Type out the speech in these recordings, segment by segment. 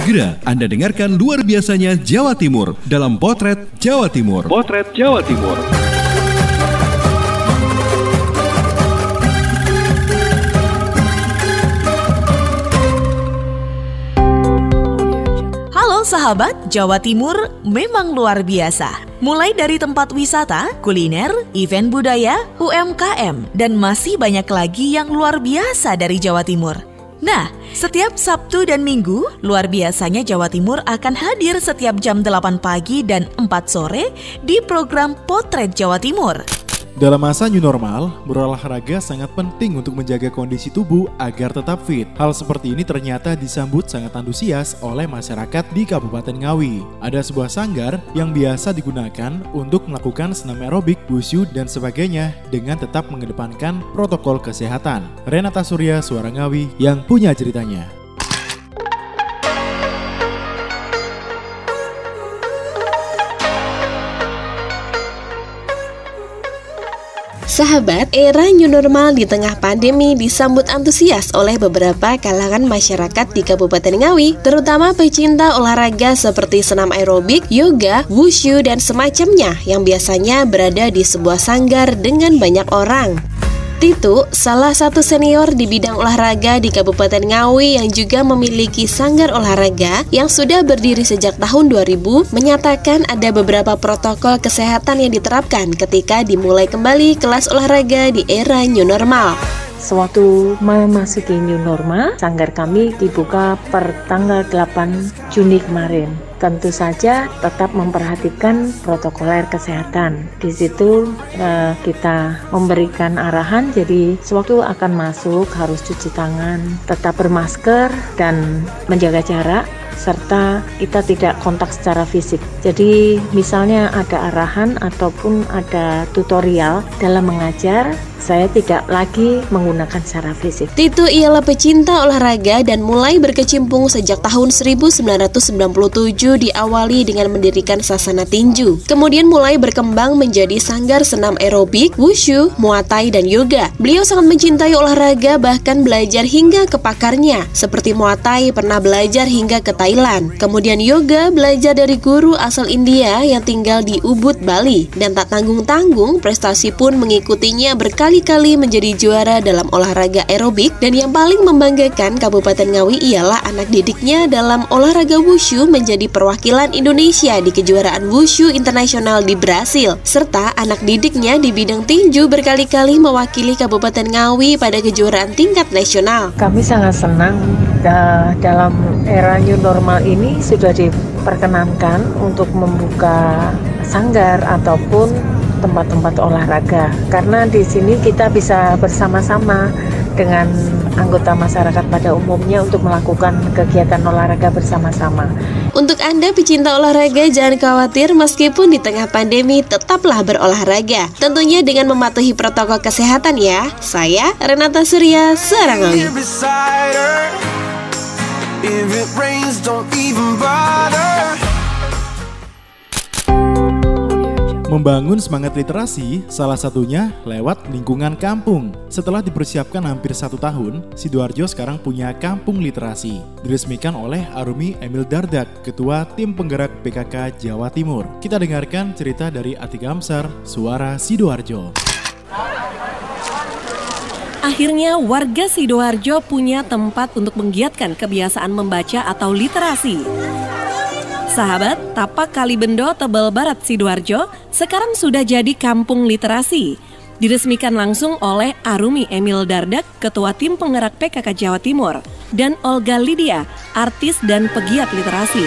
Segera Anda dengarkan luar biasanya Jawa Timur dalam Potret Jawa Timur. Potret Jawa Timur. Halo sahabat, Jawa Timur memang luar biasa. Mulai dari tempat wisata, kuliner, event budaya, UMKM, dan masih banyak lagi yang luar biasa dari Jawa Timur. Nah, setiap Sabtu dan Minggu, luar biasanya Jawa Timur akan hadir setiap jam 8 pagi dan 4 sore di program Potret Jawa Timur. Dalam masa new normal, berolahraga sangat penting untuk menjaga kondisi tubuh agar tetap fit. Hal seperti ini ternyata disambut sangat antusias oleh masyarakat di Kabupaten Ngawi. Ada sebuah sanggar yang biasa digunakan untuk melakukan senam aerobik, wushu, dan sebagainya dengan tetap mengedepankan protokol kesehatan. Renata Surya, Suara Ngawi, yang punya ceritanya. Sahabat, era new normal di tengah pandemi disambut antusias oleh beberapa kalangan masyarakat di Kabupaten Ngawi, terutama pecinta olahraga seperti senam aerobik, yoga, wushu, dan semacamnya yang biasanya berada di sebuah sanggar dengan banyak orang. Titu, salah satu senior di bidang olahraga di Kabupaten Ngawi yang juga memiliki sanggar olahraga yang sudah berdiri sejak tahun 2000, menyatakan ada beberapa protokol kesehatan yang diterapkan ketika dimulai kembali kelas olahraga di era new normal. Sewaktu memasuki new normal, sanggar kami dibuka per tanggal 8 Juni kemarin. Tentu saja tetap memperhatikan protokoler kesehatan. Di situ kita memberikan arahan, jadi sewaktu akan masuk harus cuci tangan, tetap bermasker dan menjaga jarak, serta kita tidak kontak secara fisik. Jadi misalnya ada arahan ataupun ada tutorial dalam mengajar, saya tidak lagi menggunakan secara fisik. Titu ialah pecinta olahraga dan mulai berkecimpung sejak tahun 1997, diawali dengan mendirikan Sasana Tinju. Kemudian mulai berkembang menjadi sanggar senam aerobik, wushu, muay thai, dan yoga. Beliau sangat mencintai olahraga, bahkan belajar hingga ke pakarnya. Seperti muay thai pernah belajar hingga ke Thailand. Kemudian yoga belajar dari guru asal India yang tinggal di Ubud, Bali. Dan tak tanggung-tanggung, prestasi pun mengikutinya berkali-kali menjadi juara dalam olahraga aerobik. Dan yang paling membanggakan Kabupaten Ngawi ialah anak didiknya dalam olahraga wushu menjadi perwakilan Indonesia di kejuaraan wushu internasional di Brasil. Serta anak didiknya di bidang tinju berkali-kali mewakili Kabupaten Ngawi pada kejuaraan tingkat nasional. Kami sangat senang dalam era new normal ini sudah diperkenankan untuk membuka sanggar ataupun tempat-tempat olahraga, karena di sini kita bisa bersama-sama dengan anggota masyarakat pada umumnya untuk melakukan kegiatan olahraga bersama-sama. Untuk Anda pecinta olahraga, jangan khawatir, meskipun di tengah pandemi tetaplah berolahraga, tentunya dengan mematuhi protokol kesehatan ya. Saya Renata Surya, Suara Ngawi. Membangun semangat literasi, salah satunya lewat lingkungan kampung. Setelah dipersiapkan hampir 1 tahun, Sidoarjo sekarang punya kampung literasi. Diresmikan oleh Arumi Emil Dardak, Ketua Tim Penggerak PKK Jawa Timur. Kita dengarkan cerita dari Atika Amsar, Suara Sidoarjo. Akhirnya warga Sidoarjo punya tempat untuk menggiatkan kebiasaan membaca atau literasi. Sahabat, Tapak Kalibendo, Tebel Barat, Sidoarjo sekarang sudah jadi kampung literasi. Diresmikan langsung oleh Arumi Emil Dardak, Ketua Tim Penggerak PKK Jawa Timur, dan Olga Lydia, artis dan pegiat literasi.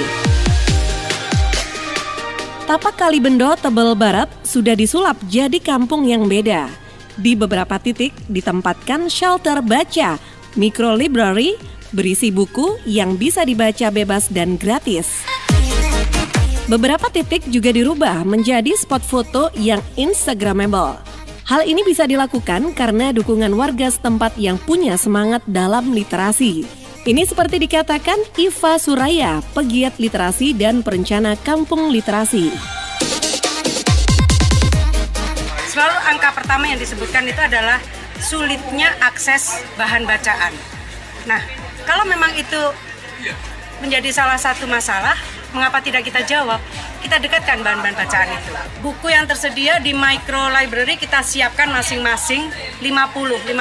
Tapak Kalibendo, Tebel Barat sudah disulap jadi kampung yang beda. Di beberapa titik ditempatkan shelter baca, micro library, berisi buku yang bisa dibaca bebas dan gratis. Beberapa titik juga dirubah menjadi spot foto yang instagramable. Hal ini bisa dilakukan karena dukungan warga setempat yang punya semangat dalam literasi. Ini seperti dikatakan Iva Suraya, pegiat literasi dan perencana kampung literasi. Selalu angka pertama yang disebutkan itu adalah sulitnya akses bahan bacaan. Nah, kalau memang itu menjadi salah satu masalah, mengapa tidak kita jawab? Kita dekatkan bahan-bahan bacaan itu. Buku yang tersedia di micro library kita siapkan masing-masing 50. 50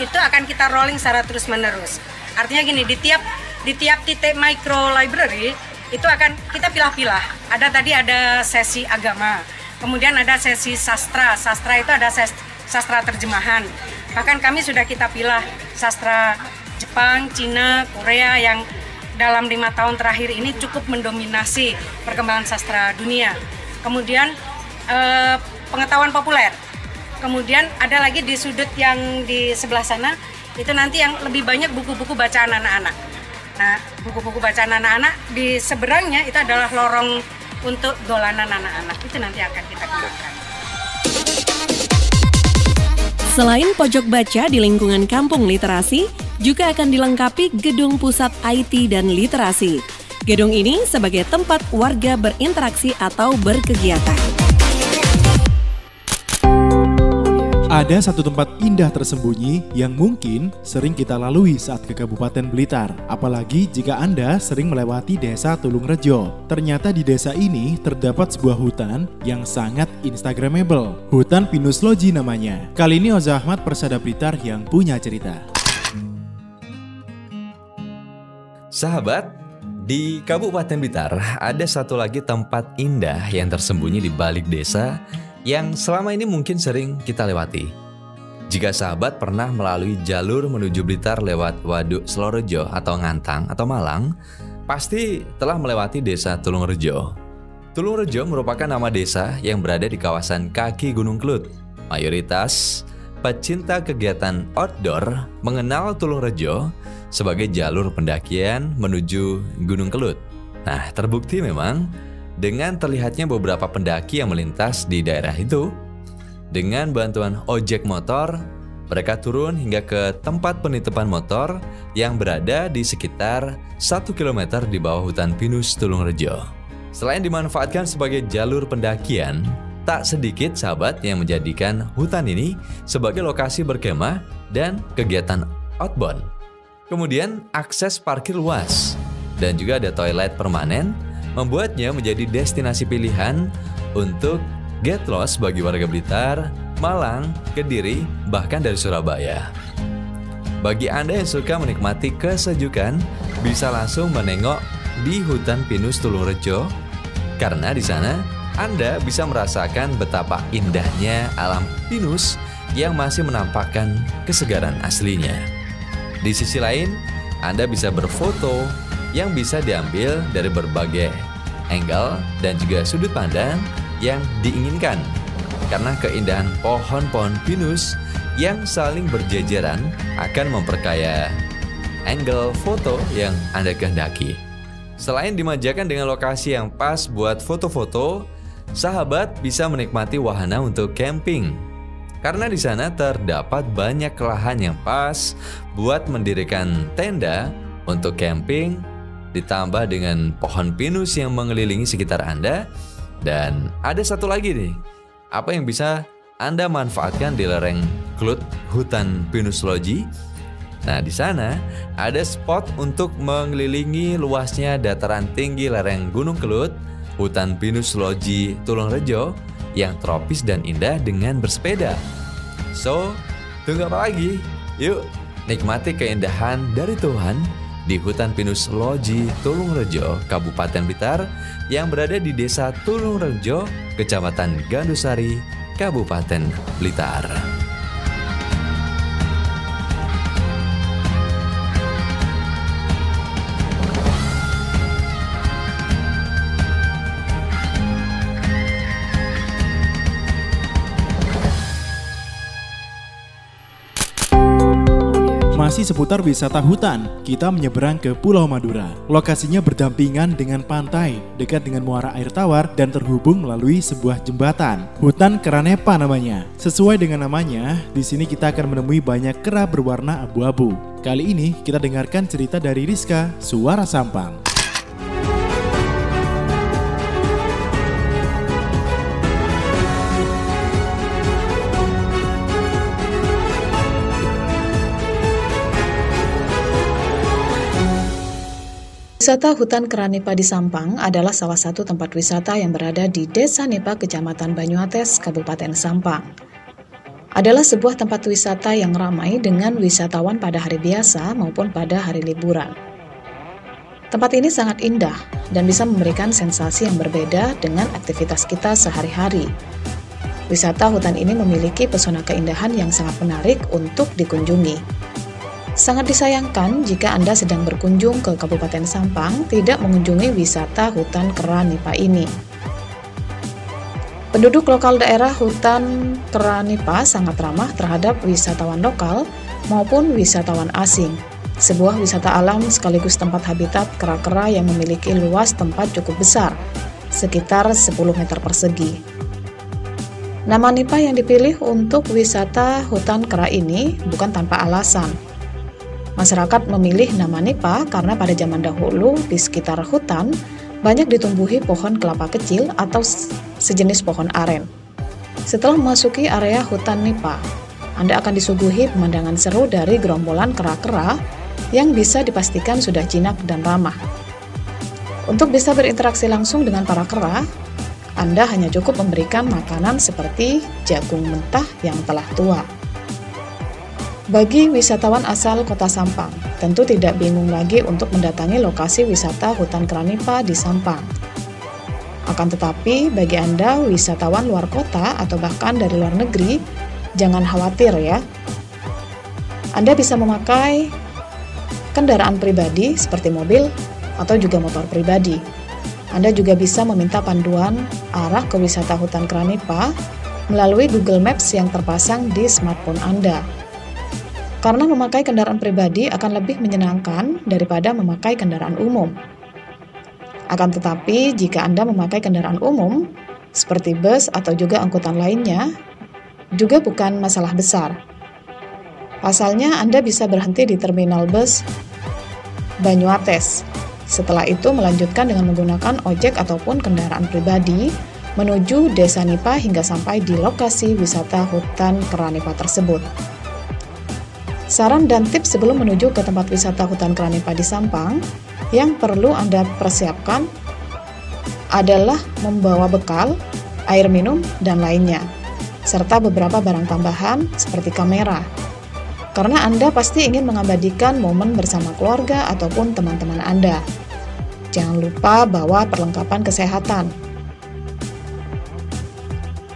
itu akan kita rolling secara terus-menerus. Artinya gini, di tiap titik micro library itu akan kita pilah-pilah. Tadi ada sesi agama, kemudian ada sesi sastra. Sastra itu ada sastra terjemahan. Bahkan kami sudah kita pilah sastra Jepang, Cina, Korea yang dalam 5 tahun terakhir ini cukup mendominasi perkembangan sastra dunia. Kemudian pengetahuan populer. Kemudian ada lagi di sudut yang di sebelah sana, itu nanti yang lebih banyak buku-buku bacaan anak-anak. Nah, buku-buku bacaan anak-anak di seberangnya itu adalah lorong untuk dolanan anak-anak. Itu nanti akan kita kembangkan. Selain pojok baca di lingkungan kampung literasi, juga akan dilengkapi gedung pusat IT dan literasi. Gedung ini sebagai tempat warga berinteraksi atau berkegiatan. Ada satu tempat indah tersembunyi yang mungkin sering kita lalui saat ke Kabupaten Blitar. Apalagi jika Anda sering melewati desa Tulungrejo. Ternyata di desa ini terdapat sebuah hutan yang sangat instagramable. Hutan Pinus Loji namanya. Kali ini Oza Ahmad Persada Blitar yang punya cerita. Sahabat, di Kabupaten Blitar ada satu lagi tempat indah yang tersembunyi di balik desa yang selama ini mungkin sering kita lewati. Jika sahabat pernah melalui jalur menuju Blitar lewat Waduk Selorejo atau Ngantang atau Malang, pasti telah melewati desa Tulungrejo. Tulungrejo merupakan nama desa yang berada di kawasan kaki Gunung Kelut. Mayoritas pecinta kegiatan outdoor mengenal Tulungrejo sebagai jalur pendakian menuju Gunung Kelut. Nah, terbukti memang dengan terlihatnya beberapa pendaki yang melintas di daerah itu. Dengan bantuan ojek motor, mereka turun hingga ke tempat penitipan motor yang berada di sekitar 1 km di bawah hutan pinus Tulungrejo. Selain dimanfaatkan sebagai jalur pendakian, tak sedikit sahabat yang menjadikan hutan ini sebagai lokasi berkemah dan kegiatan outbound. Kemudian akses parkir luas dan juga ada toilet permanen membuatnya menjadi destinasi pilihan untuk get lost bagi warga Blitar, Malang, Kediri, bahkan dari Surabaya. Bagi Anda yang suka menikmati kesejukan, bisa langsung menengok di hutan pinus Tulungrejo karena di sana Anda bisa merasakan betapa indahnya alam pinus yang masih menampakkan kesegaran aslinya. Di sisi lain, Anda bisa berfoto yang bisa diambil dari berbagai angle dan juga sudut pandang yang diinginkan. Karena keindahan pohon-pohon pinus yang saling berjejeran akan memperkaya angle foto yang Anda kehendaki. Selain dimanjakan dengan lokasi yang pas buat foto-foto, sahabat bisa menikmati wahana untuk camping. Karena di sana terdapat banyak lahan yang pas buat mendirikan tenda untuk camping, ditambah dengan pohon pinus yang mengelilingi sekitar Anda. Dan ada satu lagi nih, apa yang bisa Anda manfaatkan di lereng Kelut Hutan Pinus Loji. Nah, di sana ada spot untuk mengelilingi luasnya dataran tinggi lereng Gunung Kelut, Hutan Pinus Loji Tulungrejo yang tropis dan indah dengan bersepeda. So, tunggu apa lagi? Yuk, nikmati keindahan dari Tuhan di Hutan Pinus Loji Tulungrejo, Kabupaten Blitar yang berada di Desa Tulungrejo, Kecamatan Gandusari, Kabupaten Blitar. Masih seputar wisata hutan, kita menyeberang ke Pulau Madura. Lokasinya berdampingan dengan pantai, dekat dengan muara air tawar dan terhubung melalui sebuah jembatan. Hutan Keranepa namanya. Sesuai dengan namanya, di sini kita akan menemui banyak kera berwarna abu-abu. Kali ini kita dengarkan cerita dari Rizka, Suara Sampang. Wisata Hutan Kera Nipa di Sampang adalah salah satu tempat wisata yang berada di Desa Nipa, Kecamatan Banyuates, Kabupaten Sampang. Adalah sebuah tempat wisata yang ramai dengan wisatawan pada hari biasa maupun pada hari liburan. Tempat ini sangat indah dan bisa memberikan sensasi yang berbeda dengan aktivitas kita sehari-hari. Wisata hutan ini memiliki pesona keindahan yang sangat menarik untuk dikunjungi. Sangat disayangkan jika Anda sedang berkunjung ke Kabupaten Sampang tidak mengunjungi wisata hutan Kera Nipa ini. Penduduk lokal daerah hutan Kera Nipa sangat ramah terhadap wisatawan lokal maupun wisatawan asing. Sebuah wisata alam sekaligus tempat habitat kera-kera yang memiliki luas tempat cukup besar, sekitar 10 meter persegi. Nama Nipa yang dipilih untuk wisata hutan kera ini bukan tanpa alasan. Masyarakat memilih nama Nipa karena pada zaman dahulu di sekitar hutan banyak ditumbuhi pohon kelapa kecil atau sejenis pohon aren. Setelah memasuki area hutan Nipa, Anda akan disuguhi pemandangan seru dari gerombolan kera-kera yang bisa dipastikan sudah jinak dan ramah. Untuk bisa berinteraksi langsung dengan para kera, Anda hanya cukup memberikan makanan seperti jagung mentah yang telah tua. Bagi wisatawan asal Kota Sampang, tentu tidak bingung lagi untuk mendatangi lokasi wisata hutan Kera Nipa di Sampang. Akan tetapi, bagi Anda wisatawan luar kota atau bahkan dari luar negeri, jangan khawatir ya. Anda bisa memakai kendaraan pribadi seperti mobil atau juga motor pribadi. Anda juga bisa meminta panduan arah ke wisata hutan Kera Nipa melalui Google Maps yang terpasang di smartphone Anda. Karena memakai kendaraan pribadi akan lebih menyenangkan daripada memakai kendaraan umum. Akan tetapi, jika Anda memakai kendaraan umum, seperti bus atau juga angkutan lainnya, juga bukan masalah besar. Pasalnya, Anda bisa berhenti di terminal bus Banyuates. Setelah itu melanjutkan dengan menggunakan ojek ataupun kendaraan pribadi menuju Desa Nipa hingga sampai di lokasi wisata hutan Kera Nipa tersebut. Saran dan tips sebelum menuju ke tempat wisata hutan Kera Nipa di Sampang yang perlu Anda persiapkan adalah membawa bekal, air minum, dan lainnya, serta beberapa barang tambahan seperti kamera. Karena Anda pasti ingin mengabadikan momen bersama keluarga ataupun teman-teman Anda. Jangan lupa bawa perlengkapan kesehatan.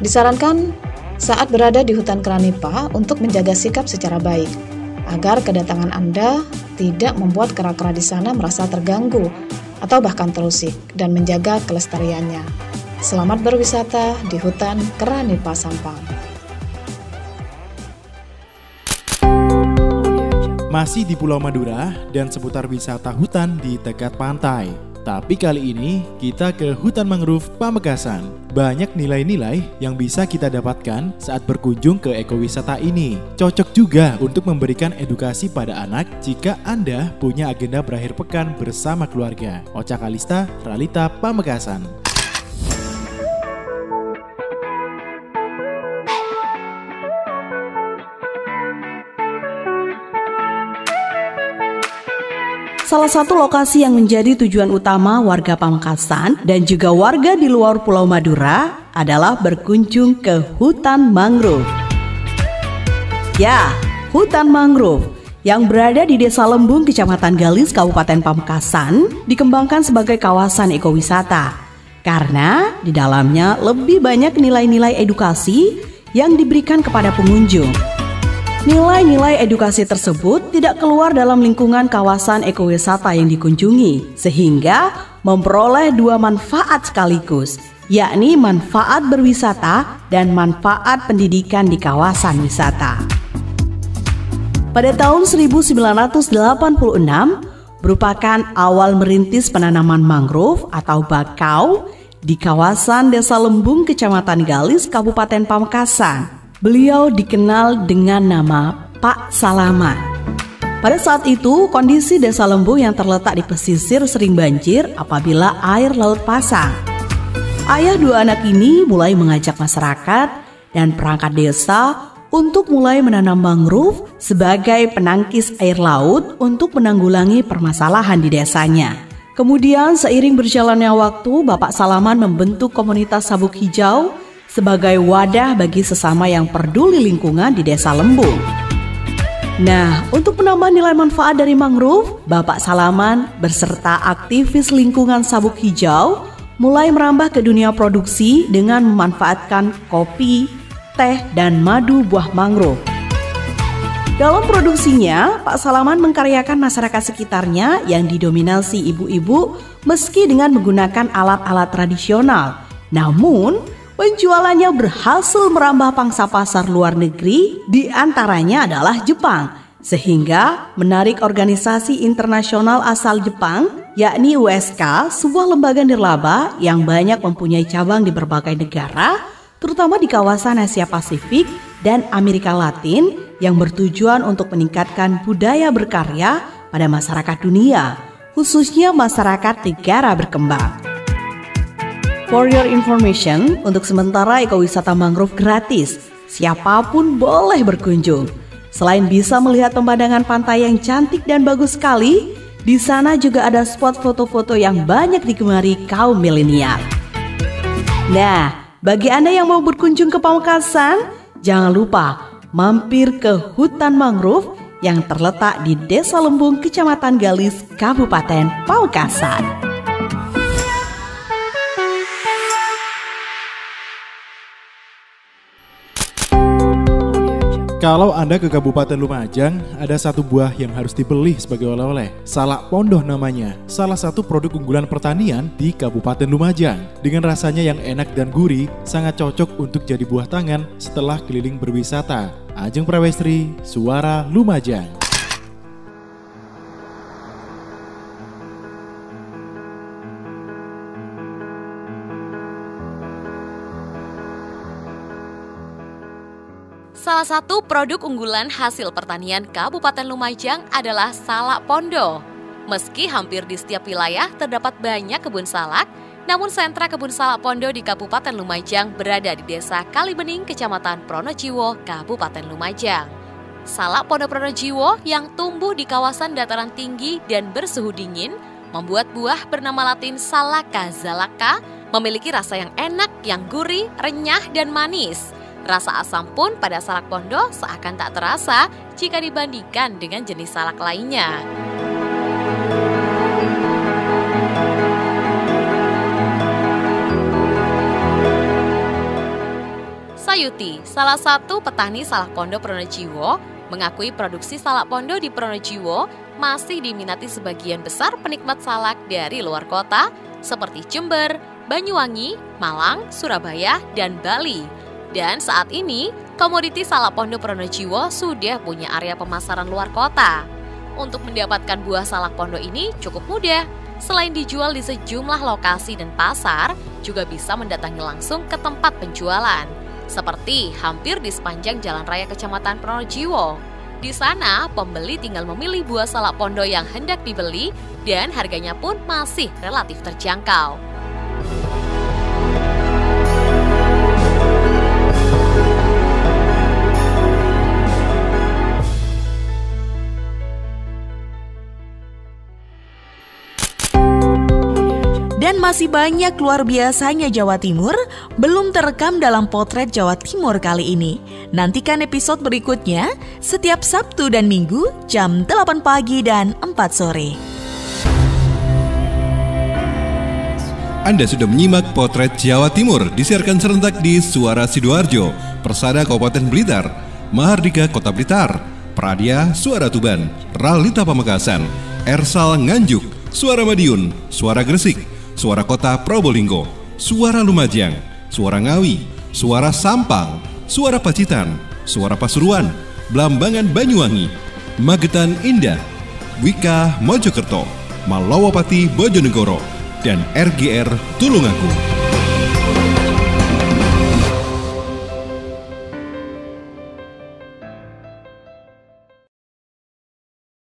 Disarankan saat berada di hutan Kera Nipa untuk menjaga sikap secara baik, agar kedatangan Anda tidak membuat kera-kera di sana merasa terganggu atau bahkan terusik dan menjaga kelestariannya. Selamat berwisata di hutan Kera Nipa Sampang. Masih di Pulau Madura dan seputar wisata hutan di dekat pantai. Tapi kali ini kita ke hutan mangrove Pamekasan. Banyak nilai-nilai yang bisa kita dapatkan saat berkunjung ke ekowisata ini. Cocok juga untuk memberikan edukasi pada anak jika Anda punya agenda berakhir pekan bersama keluarga. Ocha Kalista, Ralita, Pamekasan. Salah satu lokasi yang menjadi tujuan utama warga Pamekasan dan juga warga di luar Pulau Madura adalah berkunjung ke hutan mangrove. Ya, hutan mangrove yang berada di Desa Lembung, Kecamatan Galis, Kabupaten Pamekasan dikembangkan sebagai kawasan ekowisata karena di dalamnya lebih banyak nilai-nilai edukasi yang diberikan kepada pengunjung. Nilai-nilai edukasi tersebut tidak keluar dalam lingkungan kawasan ekowisata yang dikunjungi, sehingga memperoleh dua manfaat sekaligus, yakni manfaat berwisata dan manfaat pendidikan di kawasan wisata. Pada tahun 1986, merupakan awal merintis penanaman mangrove atau bakau di kawasan Desa Lembung, Kecamatan Galis, Kabupaten Pamekasan. Beliau dikenal dengan nama Pak Salaman. Pada saat itu, kondisi Desa Lembung yang terletak di pesisir sering banjir apabila air laut pasang. Ayah dua anak ini mulai mengajak masyarakat dan perangkat desa untuk mulai menanam mangrove sebagai penangkis air laut untuk menanggulangi permasalahan di desanya. Kemudian seiring berjalannya waktu, Bapak Salaman membentuk komunitas sabuk hijau sebagai wadah bagi sesama yang peduli lingkungan di Desa Lembung. Nah, untuk menambah nilai manfaat dari mangrove, Bapak Salaman beserta aktivis lingkungan sabuk hijau mulai merambah ke dunia produksi dengan memanfaatkan kopi, teh, dan madu buah mangrove. Dalam produksinya, Pak Salaman mengkaryakan masyarakat sekitarnya yang didominasi ibu-ibu meski dengan menggunakan alat-alat tradisional. Namun, penjualannya berhasil merambah pangsa pasar luar negeri, di antaranya adalah Jepang, sehingga menarik organisasi internasional asal Jepang, yakni USK, sebuah lembaga nirlaba yang banyak mempunyai cabang di berbagai negara, terutama di kawasan Asia Pasifik dan Amerika Latin, yang bertujuan untuk meningkatkan budaya berkarya pada masyarakat dunia, khususnya masyarakat negara berkembang. For your information, untuk sementara ekowisata mangrove gratis, siapapun boleh berkunjung. Selain bisa melihat pemandangan pantai yang cantik dan bagus sekali, di sana juga ada spot foto-foto yang banyak digemari kaum milenial. Nah, bagi Anda yang mau berkunjung ke Pamekasan, jangan lupa mampir ke hutan mangrove yang terletak di Desa Lembung, Kecamatan Galis, Kabupaten Pamekasan. Kalau Anda ke Kabupaten Lumajang, ada satu buah yang harus dibeli sebagai oleh-oleh. Salak Pondoh namanya, salah satu produk unggulan pertanian di Kabupaten Lumajang. Dengan rasanya yang enak dan gurih, sangat cocok untuk jadi buah tangan setelah keliling berwisata. Ajeng Prawestri, Suara Lumajang. Salah satu produk unggulan hasil pertanian Kabupaten Lumajang adalah salak Pondoh. Meski hampir di setiap wilayah terdapat banyak kebun salak, namun sentra kebun salak Pondoh di Kabupaten Lumajang berada di Desa Kalibening, Kecamatan Pronojiwo, Kabupaten Lumajang. Salak Pondoh Pronojiwo yang tumbuh di kawasan dataran tinggi dan bersuhu dingin membuat buah bernama latin Salaka zalaka memiliki rasa yang enak, yang gurih, renyah, dan manis. Rasa asam pun pada salak Pondoh seakan tak terasa jika dibandingkan dengan jenis salak lainnya. Sayuti, salah satu petani salak Pondoh Pronojiwo, mengakui produksi salak Pondoh di Pronojiwo masih diminati sebagian besar penikmat salak dari luar kota seperti Jember, Banyuwangi, Malang, Surabaya, dan Bali. Dan saat ini, komoditi salak Pondoh Pronojiwo sudah punya area pemasaran luar kota. Untuk mendapatkan buah salak Pondoh ini cukup mudah. Selain dijual di sejumlah lokasi dan pasar, juga bisa mendatangi langsung ke tempat penjualan. Seperti hampir di sepanjang Jalan Raya Kecamatan Pronojiwo. Di sana, pembeli tinggal memilih buah salak Pondoh yang hendak dibeli dan harganya pun masih relatif terjangkau. Dan masih banyak luar biasanya Jawa Timur belum terekam dalam Potret Jawa Timur kali ini. Nantikan episode berikutnya setiap Sabtu dan Minggu jam 8 pagi dan 4 sore. Anda sudah menyimak Potret Jawa Timur disiarkan serentak di Suara Sidoarjo, Persada Kabupaten Blitar, Mahardika Kota Blitar, Pradia Suara Tuban, Ralita Pamekasan, Ersal Nganjuk, Suara Madiun, Suara Gresik, Suara Kota Probolinggo, Suara Lumajang, Suara Ngawi, Suara Sampang, Suara Pacitan, Suara Pasuruan, Blambangan Banyuwangi, Magetan Indah, Wika Mojokerto, Malawapati Bojonegoro, dan RGR Tulungagung.